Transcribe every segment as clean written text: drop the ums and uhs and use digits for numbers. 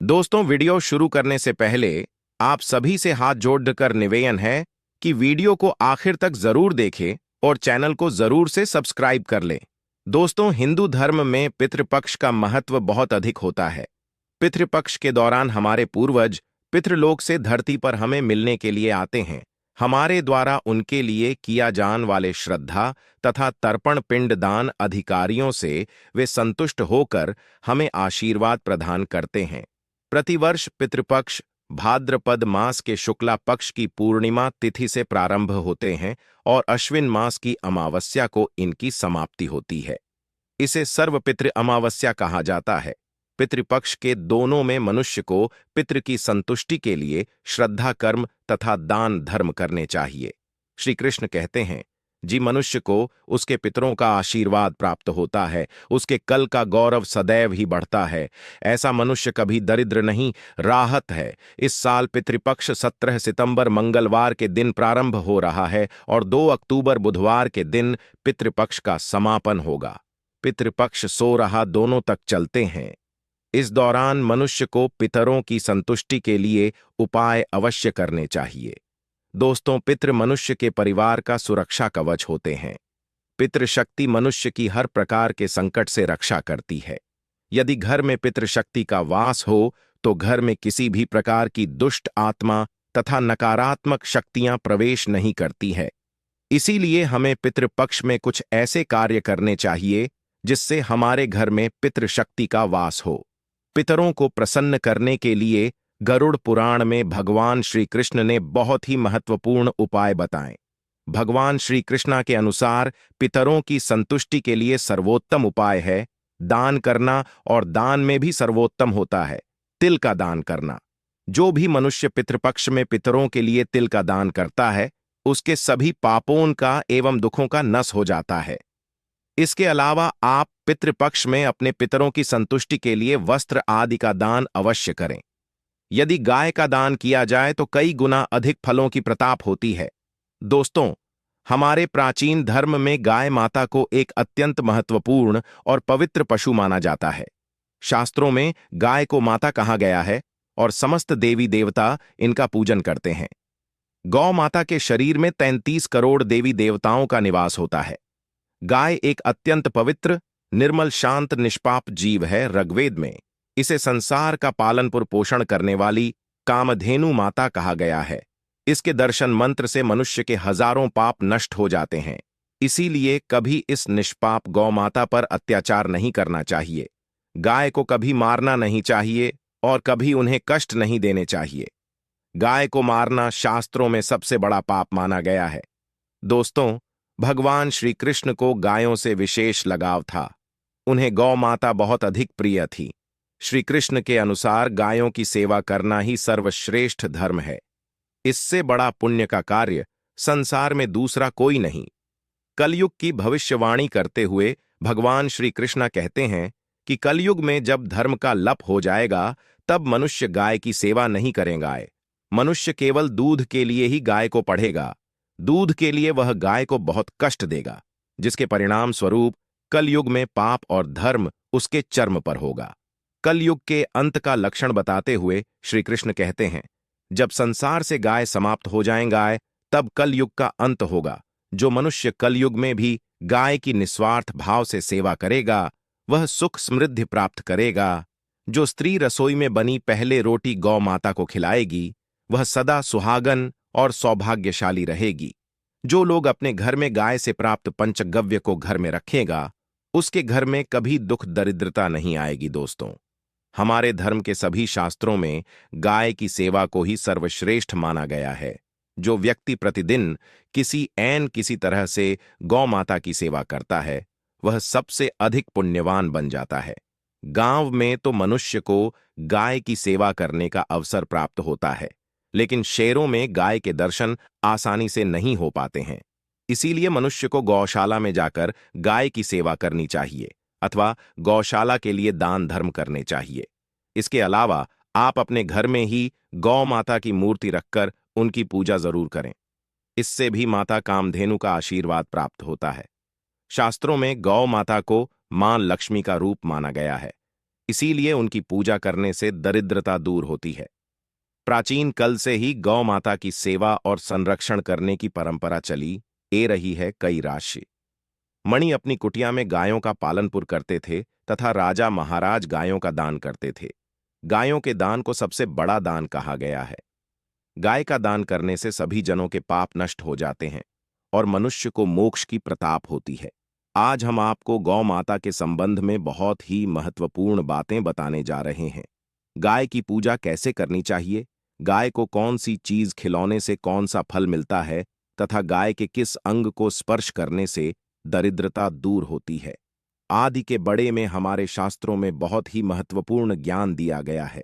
दोस्तों, वीडियो शुरू करने से पहले आप सभी से हाथ जोड़कर निवेदन है कि वीडियो को आखिर तक जरूर देखें और चैनल को जरूर से सब्सक्राइब कर लें। दोस्तों, हिंदू धर्म में पितृपक्ष का महत्व बहुत अधिक होता है। पितृपक्ष के दौरान हमारे पूर्वज पितृलोक से धरती पर हमें मिलने के लिए आते हैं। हमारे द्वारा उनके लिए किया जाने वाले श्रद्धा तथा तर्पण पिंड दान अधिकारियों से वे संतुष्ट होकर हमें आशीर्वाद प्रदान करते हैं। प्रतिवर्ष पितृपक्ष भाद्रपद मास के शुक्ला पक्ष की पूर्णिमा तिथि से प्रारंभ होते हैं और अश्विन मास की अमावस्या को इनकी समाप्ति होती है। इसे सर्वपितृ अमावस्या कहा जाता है। पितृपक्ष के दोनों में मनुष्य को पितृ की संतुष्टि के लिए श्रद्धा कर्म तथा दान धर्म करने चाहिए। श्री कृष्ण कहते हैं, जी मनुष्य को उसके पितरों का आशीर्वाद प्राप्त होता है, उसके कल का गौरव सदैव ही बढ़ता है। ऐसा मनुष्य कभी दरिद्र नहीं राहत है। इस साल पितृपक्ष 17 सितंबर मंगलवार के दिन प्रारंभ हो रहा है और 2 अक्टूबर बुधवार के दिन पितृपक्ष का समापन होगा। पितृपक्ष सो रहा दोनों तक चलते हैं। इस दौरान मनुष्य को पितरों की संतुष्टि के लिए उपाय अवश्य करने चाहिए। दोस्तों, पितृ मनुष्य के परिवार का सुरक्षा कवच होते हैं। पितृशक्ति मनुष्य की हर प्रकार के संकट से रक्षा करती है। यदि घर में पितृशक्ति का वास हो तो घर में किसी भी प्रकार की दुष्ट आत्मा तथा नकारात्मक शक्तियां प्रवेश नहीं करती है। इसीलिए हमें पितृपक्ष में कुछ ऐसे कार्य करने चाहिए जिससे हमारे घर में पितृशक्ति का वास हो। पितरों को प्रसन्न करने के लिए गरुड़ पुराण में भगवान श्री कृष्ण ने बहुत ही महत्वपूर्ण उपाय बताए। भगवान श्री कृष्णा के अनुसार पितरों की संतुष्टि के लिए सर्वोत्तम उपाय है दान करना, और दान में भी सर्वोत्तम होता है तिल का दान करना। जो भी मनुष्य पितृपक्ष में पितरों के लिए तिल का दान करता है उसके सभी पापों का एवं दुखों का नश हो जाता है। इसके अलावा आप पितृपक्ष में अपने पितरों की संतुष्टि के लिए वस्त्र आदि का दान अवश्य करें। यदि गाय का दान किया जाए तो कई गुना अधिक फलों की प्रताप होती है। दोस्तों, हमारे प्राचीन धर्म में गाय माता को एक अत्यंत महत्वपूर्ण और पवित्र पशु माना जाता है। शास्त्रों में गाय को माता कहा गया है और समस्त देवी देवता इनका पूजन करते हैं। गौ माता के शरीर में 33 करोड़ देवी देवताओं का निवास होता है। गाय एक अत्यंत पवित्र, निर्मल, शांत, निष्पाप जीव है। ऋग्वेद में इसे संसार का पालन पोषण करने वाली कामधेनु माता कहा गया है। इसके दर्शन मंत्र से मनुष्य के हजारों पाप नष्ट हो जाते हैं। इसीलिए कभी इस निष्पाप गौ माता पर अत्याचार नहीं करना चाहिए। गाय को कभी मारना नहीं चाहिए और कभी उन्हें कष्ट नहीं देने चाहिए। गाय को मारना शास्त्रों में सबसे बड़ा पाप माना गया है। दोस्तों, भगवान श्री कृष्ण को गायों से विशेष लगाव था। उन्हें गौ माता बहुत अधिक प्रिय थी। श्री कृष्ण के अनुसार गायों की सेवा करना ही सर्वश्रेष्ठ धर्म है। इससे बड़ा पुण्य का कार्य संसार में दूसरा कोई नहीं। कलयुग की भविष्यवाणी करते हुए भगवान श्री कृष्ण कहते हैं कि कलयुग में जब धर्म का लप हो जाएगा तब मनुष्य गाय की सेवा नहीं करेगा। मनुष्य केवल दूध के लिए ही गाय को पढ़ेगा। दूध के लिए वह गाय को बहुत कष्ट देगा, जिसके परिणाम स्वरूप कलयुग में पाप और धर्म उसके चर्म पर होगा। कलयुग के अंत का लक्षण बताते हुए श्री कृष्ण कहते हैं, जब संसार से गाय समाप्त हो जाएंगे तब कलयुग का अंत होगा। जो मनुष्य कलयुग में भी गाय की निस्वार्थ भाव से सेवा करेगा वह सुख समृद्धि प्राप्त करेगा। जो स्त्री रसोई में बनी पहले रोटी गौ माता को खिलाएगी वह सदा सुहागन और सौभाग्यशाली रहेगी। जो लोग अपने घर में गाय से प्राप्त पंचगव्य को घर में रखेगा उसके घर में कभी दुख दरिद्रता नहीं आएगी। दोस्तों, हमारे धर्म के सभी शास्त्रों में गाय की सेवा को ही सर्वश्रेष्ठ माना गया है। जो व्यक्ति प्रतिदिन किसी तरह से गौ माता की सेवा करता है वह सबसे अधिक पुण्यवान बन जाता है। गांव में तो मनुष्य को गाय की सेवा करने का अवसर प्राप्त होता है, लेकिन शहरों में गाय के दर्शन आसानी से नहीं हो पाते हैं। इसीलिए मनुष्य को गौशाला में जाकर गाय की सेवा करनी चाहिए अथवा गौशाला के लिए दान धर्म करने चाहिए। इसके अलावा आप अपने घर में ही गौ माता की मूर्ति रखकर उनकी पूजा जरूर करें। इससे भी माता कामधेनु का आशीर्वाद प्राप्त होता है। शास्त्रों में गौ माता को मां लक्ष्मी का रूप माना गया है। इसीलिए उनकी पूजा करने से दरिद्रता दूर होती है। प्राचीन कल से ही गौ माता की सेवा और संरक्षण करने की परंपरा चली ए रही है कई राशि। मणि अपनी कुटिया में गायों का पालनपुर करते थे तथा राजा महाराज गायों का दान करते थे। गायों के दान को सबसे बड़ा दान कहा गया है। गाय का दान करने से सभी जनों के पाप नष्ट हो जाते हैं और मनुष्य को मोक्ष की प्रताप होती है। आज हम आपको गौ माता के संबंध में बहुत ही महत्वपूर्ण बातें बताने जा रहे हैं। गाय की पूजा कैसे करनी चाहिए, गाय को कौन सी चीज खिलौने से कौन सा फल मिलता है तथा गाय के किस अंग को स्पर्श करने से दरिद्रता दूर होती है। आदि के बड़े में हमारे शास्त्रों में बहुत ही महत्वपूर्ण ज्ञान दिया गया है।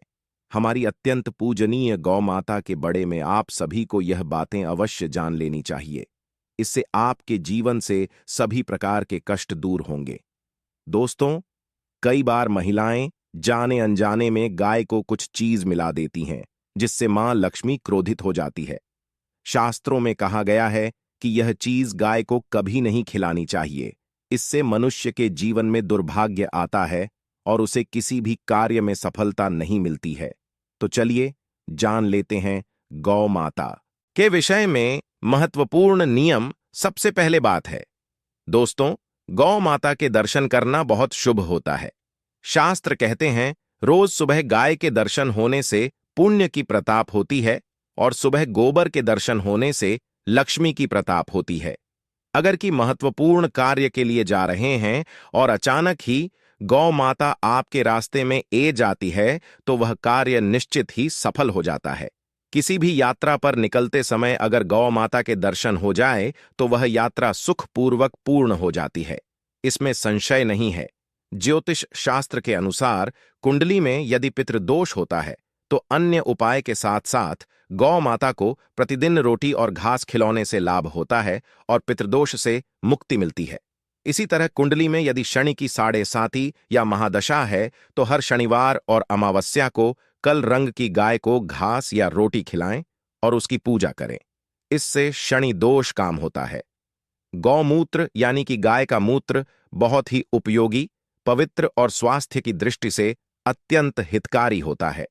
हमारी अत्यंत पूजनीय गौ माता के बड़े में आप सभी को यह बातें अवश्य जान लेनी चाहिए। इससे आपके जीवन से सभी प्रकार के कष्ट दूर होंगे। दोस्तों, कई बार महिलाएं जाने अनजाने में गाय को कुछ चीज मिला देती हैं, जिससे मां लक्ष्मी क्रोधित हो जाती है। शास्त्रों में कहा गया है कि यह चीज गाय को कभी नहीं खिलानी चाहिए। इससे मनुष्य के जीवन में दुर्भाग्य आता है और उसे किसी भी कार्य में सफलता नहीं मिलती है। तो चलिए जान लेते हैं गौ माता के विषय में महत्वपूर्ण नियम। सबसे पहले बात है दोस्तों, गौ माता के दर्शन करना बहुत शुभ होता है। शास्त्र कहते हैं रोज सुबह गाय के दर्शन होने से पुण्य की प्रताप होती है और सुबह गोबर के दर्शन होने से लक्ष्मी की प्रताप होती है। अगर कि महत्वपूर्ण कार्य के लिए जा रहे हैं और अचानक ही गौ माता आपके रास्ते में ए जाती है तो वह कार्य निश्चित ही सफल हो जाता है। किसी भी यात्रा पर निकलते समय अगर गौ माता के दर्शन हो जाए तो वह यात्रा सुखपूर्वक पूर्ण हो जाती है, इसमें संशय नहीं है। ज्योतिष शास्त्र के अनुसार कुंडली में यदि पितृदोष होता है तो अन्य उपाय के साथ साथ गौ माता को प्रतिदिन रोटी और घास खिलौने से लाभ होता है और पितृदोष से मुक्ति मिलती है। इसी तरह कुंडली में यदि शनि की 7.5 या महादशा है तो हर शनिवार और अमावस्या को कल रंग की गाय को घास या रोटी खिलाएं और उसकी पूजा करें। इससे शनि दोष काम होता है। गौमूत्र यानी कि गाय का मूत्र बहुत ही उपयोगी, पवित्र और स्वास्थ्य की दृष्टि से अत्यंत हितकारी होता है।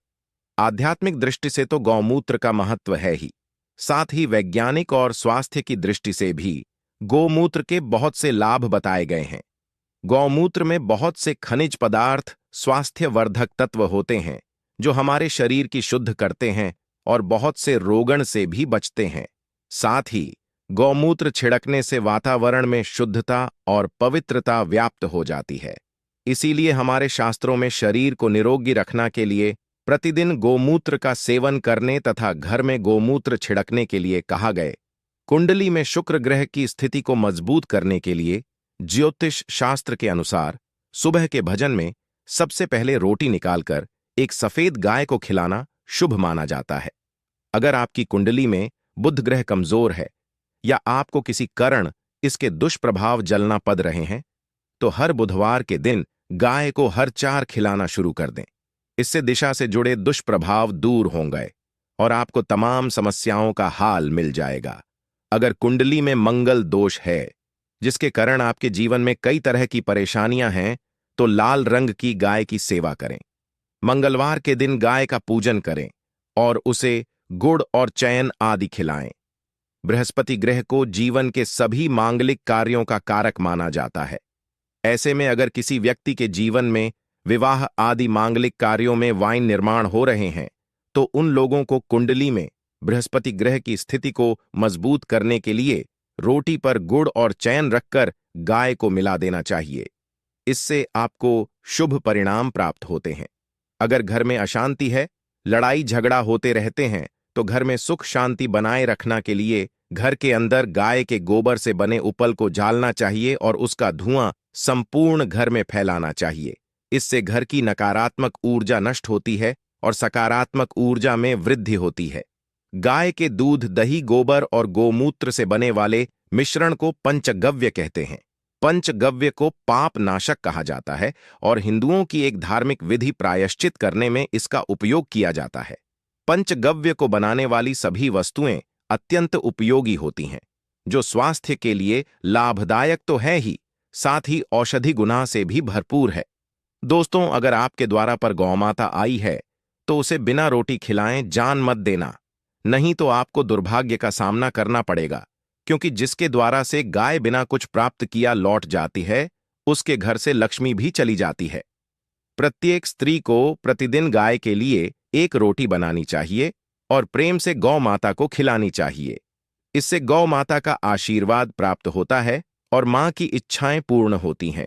आध्यात्मिक दृष्टि से तो गौमूत्र का महत्व है ही, साथ ही वैज्ञानिक और स्वास्थ्य की दृष्टि से भी गौमूत्र के बहुत से लाभ बताए गए हैं। गौमूत्र में बहुत से खनिज पदार्थ, स्वास्थ्यवर्धक तत्व होते हैं जो हमारे शरीर की शुद्ध करते हैं और बहुत से रोगण से भी बचते हैं। साथ ही गौमूत्र छिड़कने से वातावरण में शुद्धता और पवित्रता व्याप्त हो जाती है। इसीलिए हमारे शास्त्रों में शरीर को निरोगी रखने के लिए प्रतिदिन गोमूत्र का सेवन करने तथा घर में गोमूत्र छिड़कने के लिए कहा गए। कुंडली में शुक्र ग्रह की स्थिति को मजबूत करने के लिए ज्योतिष शास्त्र के अनुसार सुबह के भजन में सबसे पहले रोटी निकालकर एक सफेद गाय को खिलाना शुभ माना जाता है। अगर आपकी कुंडली में बुध ग्रह कमजोर है या आपको किसी कारण इसके दुष्प्रभाव जलना पड़ रहे हैं तो हर बुधवार के दिन गाय को हर 4 खिलाना शुरू कर दें। इससे दिशा से जुड़े दुष्प्रभाव दूर होंगे और आपको तमाम समस्याओं का हाल मिल जाएगा। अगर कुंडली में मंगल दोष है जिसके कारण आपके जीवन में कई तरह की परेशानियां हैं तो लाल रंग की गाय की सेवा करें। मंगलवार के दिन गाय का पूजन करें और उसे गुड़ और चयन आदि खिलाएं। बृहस्पति ग्रह को जीवन के सभी मांगलिक कार्यों का कारक माना जाता है। ऐसे में अगर किसी व्यक्ति के जीवन में विवाह आदि मांगलिक कार्यों में वाइन निर्माण हो रहे हैं तो उन लोगों को कुंडली में बृहस्पति ग्रह की स्थिति को मजबूत करने के लिए रोटी पर गुड़ और चयन रखकर गाय को मिला देना चाहिए। इससे आपको शुभ परिणाम प्राप्त होते हैं। अगर घर में अशांति है, लड़ाई झगड़ा होते रहते हैं तो घर में सुख शांति बनाए रखने के लिए घर के अंदर गाय के गोबर से बने उपल को जालना चाहिए और उसका धुआं संपूर्ण घर में फैलाना चाहिए। इससे घर की नकारात्मक ऊर्जा नष्ट होती है और सकारात्मक ऊर्जा में वृद्धि होती है। गाय के दूध, दही, गोबर और गोमूत्र से बने वाले मिश्रण को पंचगव्य कहते हैं। पंचगव्य को पाप नाशक कहा जाता है और हिंदुओं की एक धार्मिक विधि प्रायश्चित करने में इसका उपयोग किया जाता है। पंचगव्य को बनाने वाली सभी वस्तुएं अत्यंत उपयोगी होती हैं, जो स्वास्थ्य के लिए लाभदायक तो है ही, साथ ही औषधि गुना से भी भरपूर है। दोस्तों, अगर आपके द्वारा पर गौमाता आई है तो उसे बिना रोटी खिलाएं जान मत देना, नहीं तो आपको दुर्भाग्य का सामना करना पड़ेगा, क्योंकि जिसके द्वारा से गाय बिना कुछ प्राप्त किया लौट जाती है, उसके घर से लक्ष्मी भी चली जाती है। प्रत्येक स्त्री को प्रतिदिन गाय के लिए एक रोटी बनानी चाहिए और प्रेम से गौ माता को खिलानी चाहिए। इससे गौ माता का आशीर्वाद प्राप्त होता है और मां की इच्छाएं पूर्ण होती हैं।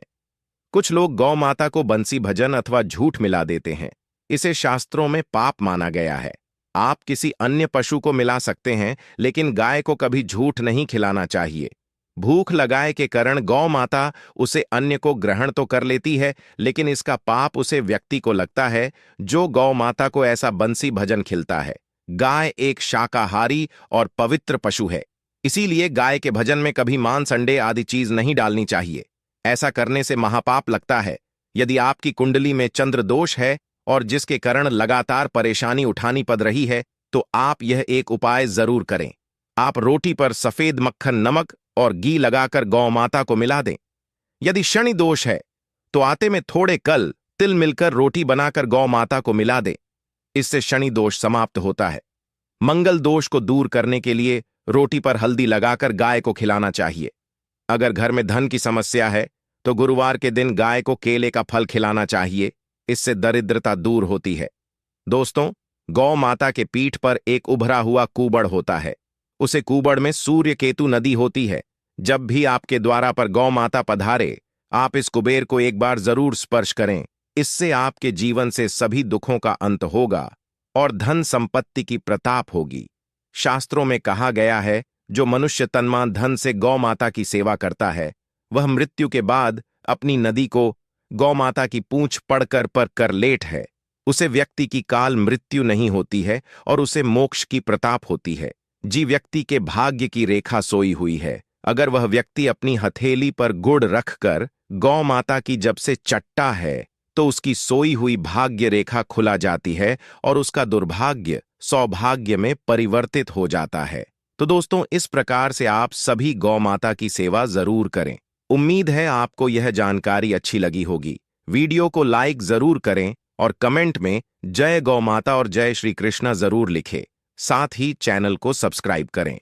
कुछ लोग गौ माता को बंसी भजन अथवा झूठ मिला देते हैं। इसे शास्त्रों में पाप माना गया है। आप किसी अन्य पशु को मिला सकते हैं, लेकिन गाय को कभी झूठ नहीं खिलाना चाहिए। भूख लगाए के कारण गौ माता उसे अन्य को ग्रहण तो कर लेती है, लेकिन इसका पाप उसे व्यक्ति को लगता है जो गौ माता को ऐसा बंसी भजन खिलता है। गाय एक शाकाहारी और पवित्र पशु है, इसीलिए गाय के भजन में कभी मांस, अंडे आदि चीज नहीं डालनी चाहिए। ऐसा करने से महापाप लगता है। यदि आपकी कुंडली में चंद्र दोष है और जिसके कारण लगातार परेशानी उठानी पड़ रही है, तो आप यह एक उपाय जरूर करें। आप रोटी पर सफेद मक्खन, नमक और घी लगाकर गौ माता को मिला दें। यदि शनि दोष है तो आटे में थोड़े कल, तिल मिलकर रोटी बनाकर गौ माता को मिला दें। इससे शनि दोष समाप्त होता है। मंगल दोष को दूर करने के लिए रोटी पर हल्दी लगाकर गाय को खिलाना चाहिए। अगर घर में धन की समस्या है तो गुरुवार के दिन गाय को केले का फल खिलाना चाहिए। इससे दरिद्रता दूर होती है। दोस्तों, गौ माता के पीठ पर एक उभरा हुआ कुबड़ होता है। उसे कुबड़ में सूर्य केतु नदी होती है। जब भी आपके द्वारा पर गौ माता पधारे, आप इस कुबेर को एक बार जरूर स्पर्श करें। इससे आपके जीवन से सभी दुखों का अंत होगा और धन संपत्ति की प्रताप होगी। शास्त्रों में कहा गया है, जो मनुष्य तन्मान धन से गौ माता की सेवा करता है, वह मृत्यु के बाद अपनी नदी को गौ माता की पूंछ पड़कर पर कर लेट है। उसे व्यक्ति की काल मृत्यु नहीं होती है और उसे मोक्ष की प्रताप होती है। जी व्यक्ति के भाग्य की रेखा सोई हुई है। अगर वह व्यक्ति अपनी हथेली पर गुड़ रखकर गौ माता की जब से चट्टा है, तो उसकी सोई हुई भाग्य रेखा खुला जाती है और उसका दुर्भाग्य सौभाग्य में परिवर्तित हो जाता है। तो दोस्तों, इस प्रकार से आप सभी गौ माता की सेवा जरूर करें। उम्मीद है आपको यह जानकारी अच्छी लगी होगी। वीडियो को लाइक जरूर करें और कमेंट में जय गौ माता और जय श्री कृष्णा जरूर लिखें। साथ ही चैनल को सब्सक्राइब करें।